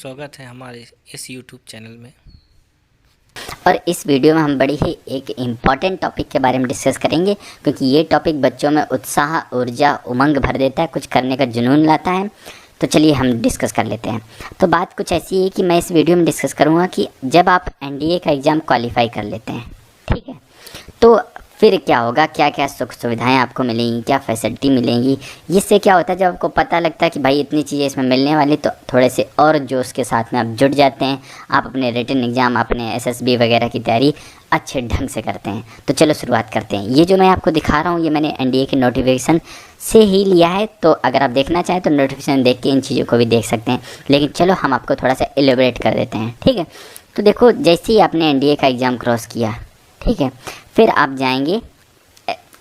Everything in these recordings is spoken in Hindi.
स्वागत है हमारे इस YouTube चैनल में। और इस वीडियो में हम बड़ी ही एक इम्पॉर्टेंट टॉपिक के बारे में डिस्कस करेंगे, क्योंकि ये टॉपिक बच्चों में उत्साह, ऊर्जा, उमंग भर देता है, कुछ करने का जुनून लाता है। तो चलिए हम डिस्कस कर लेते हैं। तो बात कुछ ऐसी है कि मैं इस वीडियो में डिस्कस करूँगा कि जब आप एनडीए का एग्ज़ाम क्वालिफाई कर लेते हैं, ठीक है, तो फिर क्या होगा, क्या क्या सुख सुविधाएं आपको मिलेंगी, क्या फैसिलिटी मिलेंगी। इससे क्या होता है, जब आपको पता लगता है कि भाई इतनी चीज़ें इसमें मिलने वाली, तो थोड़े से और जोश के साथ में आप जुट जाते हैं। आप अपने रिटन एग्ज़ाम, अपने एसएसबी वगैरह की तैयारी अच्छे ढंग से करते हैं। तो चलो शुरुआत करते हैं। ये जो मैं आपको दिखा रहा हूँ, ये मैंने एनडीए के नोटिफिकेशन से ही लिया है। तो अगर आप देखना चाहें तो नोटिफिकेशन देख के इन चीज़ों को भी देख सकते हैं, लेकिन चलो हम आपको थोड़ा सा एलिब्रेट कर देते हैं, ठीक है। तो देखो, जैसे ही आपने एनडीए का एग्ज़ाम क्रॉस किया, ठीक है, फिर आप जाएंगे,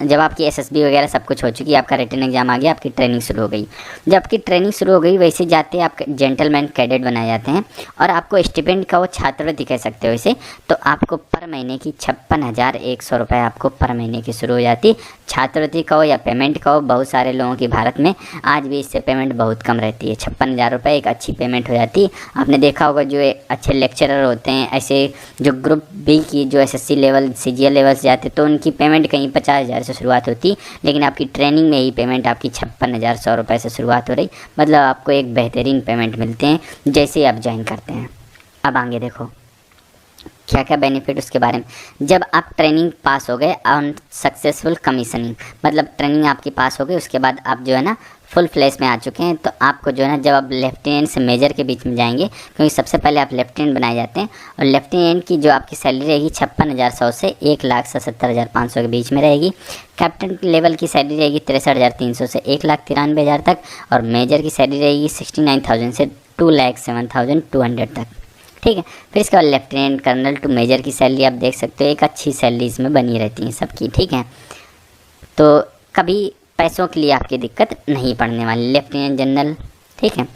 जब आपकी एसएसबी वगैरह सब कुछ हो चुकी, आपका रिटन एग्जाम आ गया, आपकी ट्रेनिंग शुरू हो गई। जब आपकी ट्रेनिंग शुरू हो गई, वैसे जाते आप जेंटलमैन कैडेट बनाए जाते हैं, और आपको स्टिपेंड का वो छात्रवृत्ति कह सकते हो इसे। तो आपको पर महीने की 56,100 रुपये आपको पर महीने की शुरू हो जाती। छात्रवृत्ति का हो या पेमेंट का हो, बहुत सारे लोगों की भारत में आज भी इससे पेमेंट बहुत कम रहती है। 56,000 रुपये एक अच्छी पेमेंट हो जाती है। आपने देखा होगा जो अच्छे लेक्चरर होते हैं, ऐसे जो ग्रुप बी की जो एसएससी लेवल, सीजीएल लेवल से जाते, तो उनकी पेमेंट कहीं 50,000 से शुरुआत होती, लेकिन आपकी ट्रेनिंग में ही पेमेंट आपकी 56,100 रुपये से शुरुआत हो रही। मतलब आपको एक बेहतरीन पेमेंट मिलते हैं जैसे ही आप ज्वाइन करते हैं। अब आगे देखो क्या क्या बेनिफिट उसके बारे में। जब आप ट्रेनिंग पास हो गए ऑन सक्सेसफुल कमीशनिंग, मतलब ट्रेनिंग आपकी पास हो गई, उसके बाद आप जो है ना फुल फ्लैश में आ चुके हैं, तो आपको जो है ना, जब आप लेफ्टिनेंट से मेजर के बीच में जाएंगे, क्योंकि सबसे पहले आप लेफ्टिनेंट बनाए जाते हैं, और लेफ्टिनेंट की जो आपकी सैलरी रहेगी 56,100 से 1,77,500 के बीच में रहेगी। कैप्टन लेवल की सैलरी रहेगी 63,300 से 1,93,000 तक, और मेजर की सैलरी रहेगी 69,000 से 2,07,200 तक, ठीक है। फिर इसके बाद लेफ्टिनेंट कर्नल टू मेजर की सैलरी आप देख सकते हो, एक अच्छी सैलरी इसमें बनी रहती है सबकी, ठीक है। तो कभी पैसों के लिए आपकी दिक्कत नहीं पड़ने वाली। लेफ्टिनेंट जनरल, ठीक है,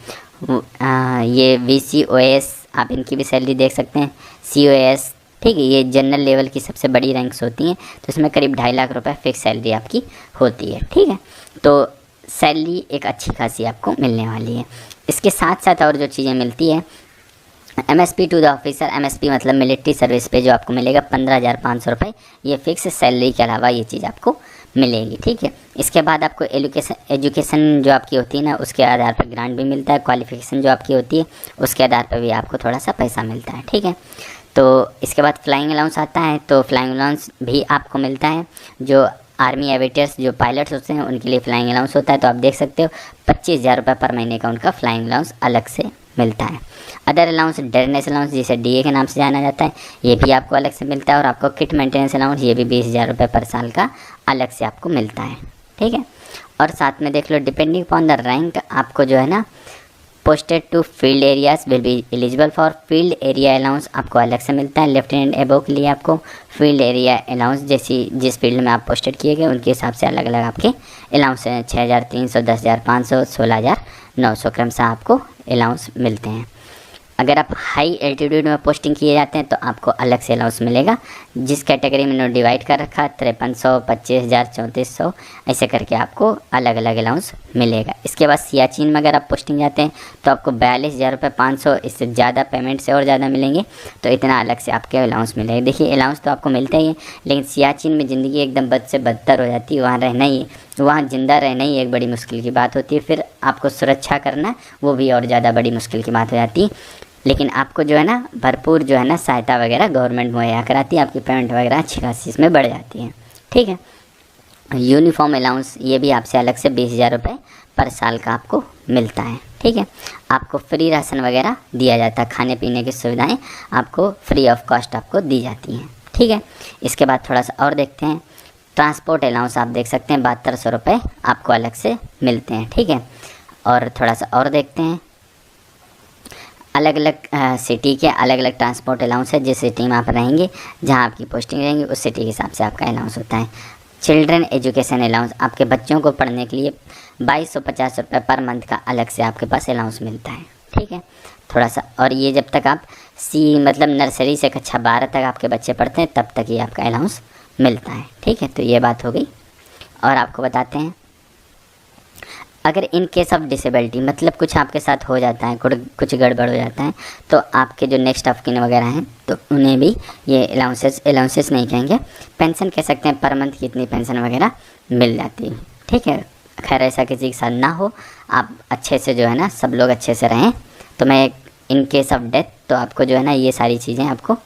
ये VCOS आप इनकी भी सैलरी देख सकते हैं। COS, ठीक है, ये जनरल लेवल की सबसे बड़ी रैंक्स होती हैं, तो इसमें करीब 2.5 लाख रुपए फिक्स सैलरी आपकी होती है, ठीक है। तो सैलरी एक अच्छी खासी आपको मिलने वाली है। इसके साथ साथ और जो चीज़ें मिलती है, MSP to the officer, MSP मतलब मिलिट्री सर्विस पे जो आपको मिलेगा 15,500 रुपये, ये फिक्स सैलरी के अलावा ये चीज़ आपको मिलेगी, ठीक है। इसके बाद आपको एजुकेशन जो आपकी होती है ना, उसके आधार पर ग्रांट भी मिलता है। क्वालिफिकेशन जो आपकी होती है उसके आधार पर भी आपको थोड़ा सा पैसा मिलता है, ठीक है। तो इसके बाद फ्लाइंग अलाउंस आता है, तो फ्लाइंग अलाउंस भी आपको मिलता है। जो आर्मी एविएटर्स जो पायलट्स होते हैं उनके लिए फ्लाइंग अलाउंस होता है, तो आप देख सकते हो 25,000 रुपये पर महीने का उनका फ्लाइंग अलाउंस अलग से मिलता है। अदर अलाउंस, डेयरनेस अलाउंस जिसे DA के नाम से जाना जाता है, ये भी आपको अलग से मिलता है। और आपको किट मेंटेनेंस अलाउंस, ये भी 20,000 रुपये पर साल का अलग से आपको मिलता है, ठीक है। और साथ में देख लो, डिपेंडिंग अपॉन द रैंक आपको जो है ना, posted to field areas will be eligible for field area allowance आपको अलग से मिलता है। लेफ्टिनेंट एबो के लिए आपको फील्ड एरिया अलाउंस, जैसी जिस फील्ड में आप पोस्टेड किए गए उनके हिसाब से अलग अलग आपके अलाउंस हैं। 6,300, 10,500, 16,900 क्रमशः आपको अलाउंस मिलते हैं। अगर आप हाई एल्टीट्यूड में पोस्टिंग किए जाते हैं तो आपको अलग से अलाउंस मिलेगा। जिस कैटेगरी में उन्होंने डिवाइड कर रखा, 5300, 25,000, 3400, ऐसे करके आपको अलग अलग अलाउंस मिलेगा। इसके बाद सियाचिन में अगर आप पोस्टिंग जाते हैं तो आपको 42,000 रुपये 500, इससे ज़्यादा पेमेंट से और ज़्यादा मिलेंगे, तो इतना अलग से आपके अलाउंस मिलेगा। देखिए, अलाउंस तो आपको मिलता ही है, लेकिन सियाचिन में ज़िंदगी एकदम बद से बदतर हो जाती है। वहाँ ज़िंदा रहना ही एक बड़ी मुश्किल की बात होती है। फिर आपको सुरक्षा करना, वो भी और ज़्यादा बड़ी मुश्किल की बात हो जाती है। लेकिन आपको जो है ना, भरपूर जो है ना सहायता वगैरह गवर्नमेंट मुहैया कराती है, आपकी पेमेंट वगैरह अच्छी खासी इसमें बढ़ जाती है, ठीक है। यूनिफॉर्म अलाउंस, ये भी आपसे अलग से 20,000 रुपये पर साल का आपको मिलता है, ठीक है। आपको फ्री राशन वगैरह दिया जाता है, खाने पीने की सुविधाएं आपको फ्री ऑफ कॉस्ट आपको दी जाती हैं, ठीक है। इसके बाद थोड़ा सा और देखते हैं, ट्रांसपोर्ट अलाउंस आप देख सकते हैं 7200 रुपये आपको अलग से मिलते हैं, ठीक है। और थोड़ा सा और देखते हैं, अलग अलग सिटी के अलग अलग ट्रांसपोर्ट अलाउंस है। जिस सिटी में आप रहेंगे, जहां आपकी पोस्टिंग रहेंगी, उस सिटी के हिसाब से आपका अलाउंस होता है। चिल्ड्रन एजुकेशन अलाउंस, आपके बच्चों को पढ़ने के लिए 2,250 रुपये पर मंथ का अलग से आपके पास अलाउंस मिलता है, ठीक है। थोड़ा सा और, ये जब तक आप मतलब नर्सरी से कक्षा 12 तक आपके बच्चे पढ़ते हैं तब तक ये आपका अलाउंस मिलता है, ठीक है। तो ये बात हो गई। और आपको बताते हैं अगर इन केस ऑफ डिसेबिलिटी मतलब कुछ आपके साथ हो जाता है, कुछ गड़बड़ हो जाता है, तो आपके जो नेक्स्ट ऑफ किन वगैरह हैं तो उन्हें भी ये अलाउंसेस नहीं कहेंगे, पेंशन कह सकते हैं, पर मंथ की इतनी पेंशन वगैरह मिल जाती है। ठीक है, खैर ऐसा किसी के साथ ना हो, आप अच्छे से जो है ना सब लोग अच्छे से रहें। तो मैं इन केस ऑफ डेथ तो आपको जो है ना ये सारी चीज़ें आपको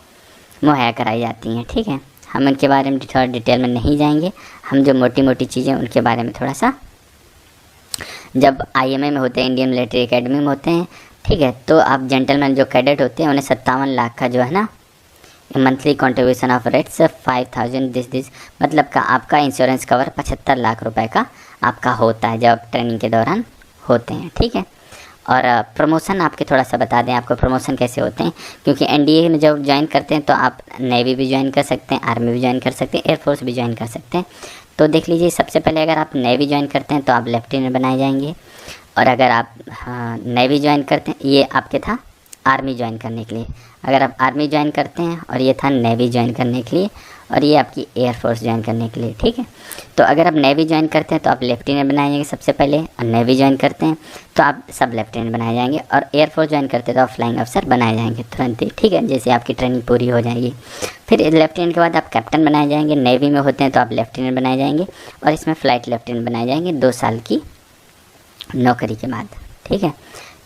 मुहैया कराई जाती हैं। ठीक है, हम उनके बारे में थोड़ा डिटेल में नहीं जाएंगे, हम जो मोटी मोटी चीज़ें उनके बारे में थोड़ा सा, जब IMA में होते हैं, इंडियन मिलिट्री एकेडमी में होते हैं, ठीक है, तो आप जेंटलमैन जो कैडेट होते हैं उन्हें 57 लाख का जो है ना monthly contribution of rates 5000 this मतलब का आपका इंश्योरेंस कवर 75 लाख रुपए का आपका होता है जब ट्रेनिंग के दौरान होते हैं। ठीक है, और प्रमोशन आपके थोड़ा सा बता दें आपको प्रमोशन कैसे होते हैं, क्योंकि NDA में जब ज्वाइन करते हैं तो आप नेवी भी ज्वाइन कर सकते हैं, आर्मी भी ज्वाइन कर सकते हैं, एयरफोर्स भी ज्वाइन कर सकते हैं। तो देख लीजिए, सबसे पहले अगर आप नेवी ज्वाइन करते हैं तो आप लेफ्टिनेंट बनाए जाएंगे, और अगर आप नेवी ज्वाइन करते हैं, ये आपके था आर्मी ज्वाइन करने के लिए, अगर आप आर्मी ज्वाइन करते हैं और ये था नेवी ज्वाइन करने के लिए, और ये आपकी एयरफोर्स ज्वाइन करने के लिए। ठीक है, तो अगर आप नेवी ज्वाइन करते हैं तो आप लेफ्टिनेंट बनाए जाएंगे सबसे पहले, और नेवी ज्वाइन करते हैं तो आप सब लेफ्टिनेंट बनाए जाएंगे, और एयरफोर्स ज्वाइन करते हैं तो आप फ्लाइंग अफसर बनाए जाएंगे तुरंत ही। ठीक है, जैसे आपकी ट्रेनिंग पूरी हो जाएगी। फिर लेफ्टिनेंट के बाद आप कैप्टन बनाए जाएंगे, नेवी में होते हैं तो आप लेफ्टिनेंट बनाए जाएंगे, और इसमें फ़्लाइट लेफ्टिनेंट बनाए जाएंगे 2 साल की नौकरी के बाद। ठीक है,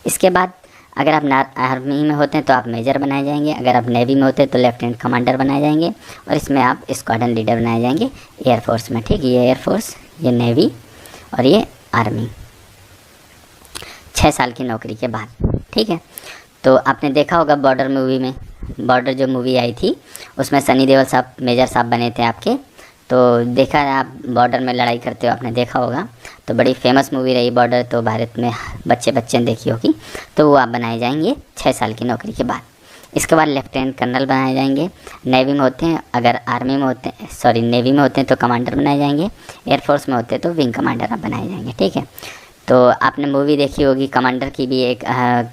इसके बाद अगर आप आर्मी में होते हैं तो आप मेजर बनाए जाएंगे, अगर आप नेवी में होते हैं तो लेफ्टिनेंट कमांडर बनाए जाएंगे, और इसमें आप स्क्वाड्रन लीडर बनाए जाएंगे एयरफोर्स में। ठीक है, ये एयरफोर्स, ये नेवी और ये आर्मी 6 साल की नौकरी के बाद। ठीक है, तो आपने देखा होगा बॉर्डर मूवी में, बॉर्डर जो मूवी आई थी उसमें सनी देओल साहब मेजर साहब बने थे आपके, तो देखा है आप बॉर्डर में लड़ाई करते हो, आपने देखा होगा, तो बड़ी फेमस मूवी रही बॉर्डर, तो भारत में बच्चे ने देखी होगी, तो वो आप बनाए जाएंगे 6 साल की नौकरी के बाद। इसके बाद लेफ्टिनेंट कर्नल बनाए जाएंगे, नेवी में होते हैं, अगर आर्मी में होते हैं, सॉरी नेवी में होते हैं तो कमांडर बनाए जाएंगे, एयरफोर्स में होते हैं तो विंग कमांडर आप बनाए जाएंगे। ठीक है, तो आपने मूवी देखी होगी कमांडर की भी, एक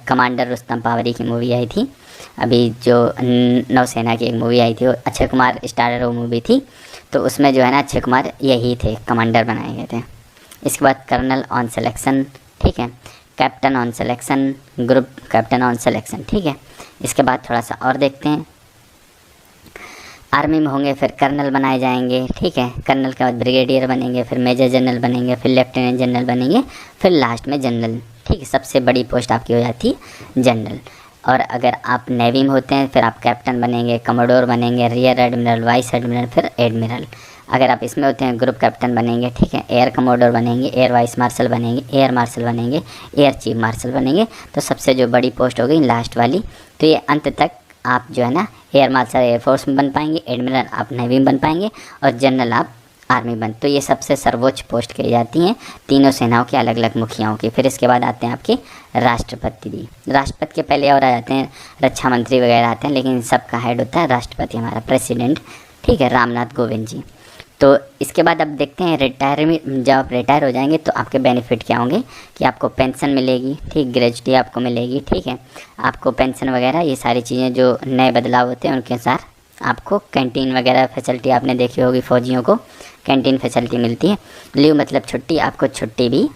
कमांडर रुस्तम पावरी की मूवी आई थी, अभी जो नौसेना की एक मूवी आई थी, वो अक्षय कुमार स्टारर वो मूवी थी, तो उसमें जो है ना अक्षय कुमार यही थे, कमांडर बनाए गए थे। इसके बाद कर्नल ऑन सिलेक्शन, ठीक है, captain on selection, group captain on selection. ठीक है, इसके बाद थोड़ा सा और देखते हैं, आर्मी में होंगे फिर कर्नल बनाए जाएंगे। ठीक है, कर्नल के बाद ब्रिगेडियर बनेंगे, फिर मेजर जनरल बनेंगे, फिर लेफ्टिनेंट जनरल बनेंगे, फिर लास्ट में जनरल। ठीक है, सबसे बड़ी पोस्ट आपकी हो जाती है जनरल। और अगर आप नेवी में होते हैं फिर आप कैप्टन बनेंगे, कमोडोर बनेंगे, रियर एडमिरल, वाइस एडमिरल, फिर एडमिरल। अगर आप इसमें होते हैं ग्रुप कैप्टन बनेंगे। ठीक है, एयर कमोडोर बनेंगे, एयर वाइस मार्शल बनेंगे, एयर मार्शल बनेंगे, एयर चीफ मार्शल बनेंगे। तो सबसे जो बड़ी पोस्ट हो गई लास्ट वाली, तो ये अंत तक आप जो है ना एयर मार्शल एयरफोर्स में बन पाएंगे, एडमिरल आप नेवी में बन पाएंगे, और जनरल आप आर्मी बन। तो ये सबसे सर्वोच्च पोस्ट कही जाती हैं तीनों सेनाओं के अलग अलग मुखियाओं की। फिर इसके बाद आते हैं आपके राष्ट्रपति जी। राष्ट्रपति के पहले और आ जाते हैं रक्षा मंत्री वगैरह आते हैं, लेकिन सबका हेड होता है राष्ट्रपति, हमारा प्रेसिडेंट। ठीक है, रामनाथ कोविंद जी। तो इसके बाद अब देखते हैं रिटायरमेंट, जब आप रिटायर हो जाएंगे तो आपके बेनिफिट क्या होंगे, कि आपको पेंशन मिलेगी, ठीक, ग्रेजुटी आपको मिलेगी। ठीक है, आपको पेंशन वगैरह ये सारी चीज़ें जो नए बदलाव होते हैं उनके अनुसार आपको कैंटीन वगैरह फैसिलिटी आपने देखी होगी, फौजियों को कैंटीन फैसिलिटी मिलती है। लीव मतलब छुट्टी, आपको छुट्टी भी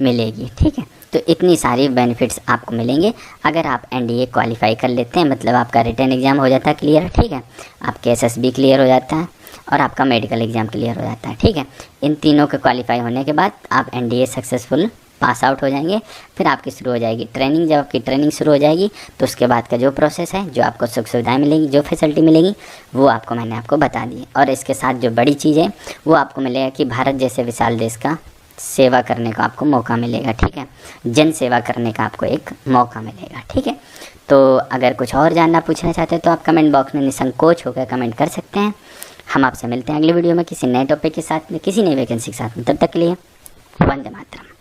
मिलेगी। ठीक है, तो इतनी सारी बेनिफिट्स आपको मिलेंगे अगर आप NDA क्वालिफाई कर लेते हैं, मतलब आपका रिटर्न एग्ज़ाम हो जाता है क्लियर। ठीक है, आपके SSB क्लियर हो जाता है और आपका मेडिकल एग्ज़ाम क्लियर हो जाता है। ठीक है, इन तीनों के क्वालिफाई होने के बाद आप NDA सक्सेसफुल पास आउट हो जाएंगे। फिर आपकी शुरू हो जाएगी ट्रेनिंग। जब आपकी ट्रेनिंग शुरू हो जाएगी तो उसके बाद का जो प्रोसेस है, जो आपको सुख सुविधाएँ मिलेगी, जो फैसिलिटी मिलेगी, वो आपको मैंने आपको बता दी। और इसके साथ जो बड़ी चीज़ है वो आपको मिलेगा कि भारत जैसे विशाल देश का सेवा करने का आपको मौका मिलेगा। ठीक है, जन सेवा करने का आपको एक मौका मिलेगा। ठीक है, तो अगर कुछ और जानना पूछना चाहते हैं तो आप कमेंट बॉक्स में निसंकोच होकर कमेंट कर सकते हैं। हम आपसे मिलते हैं अगली वीडियो में किसी नए टॉपिक के साथ में, किसी नई वैकेंसी के साथ में। तब तक के लिए वंदे मातरम।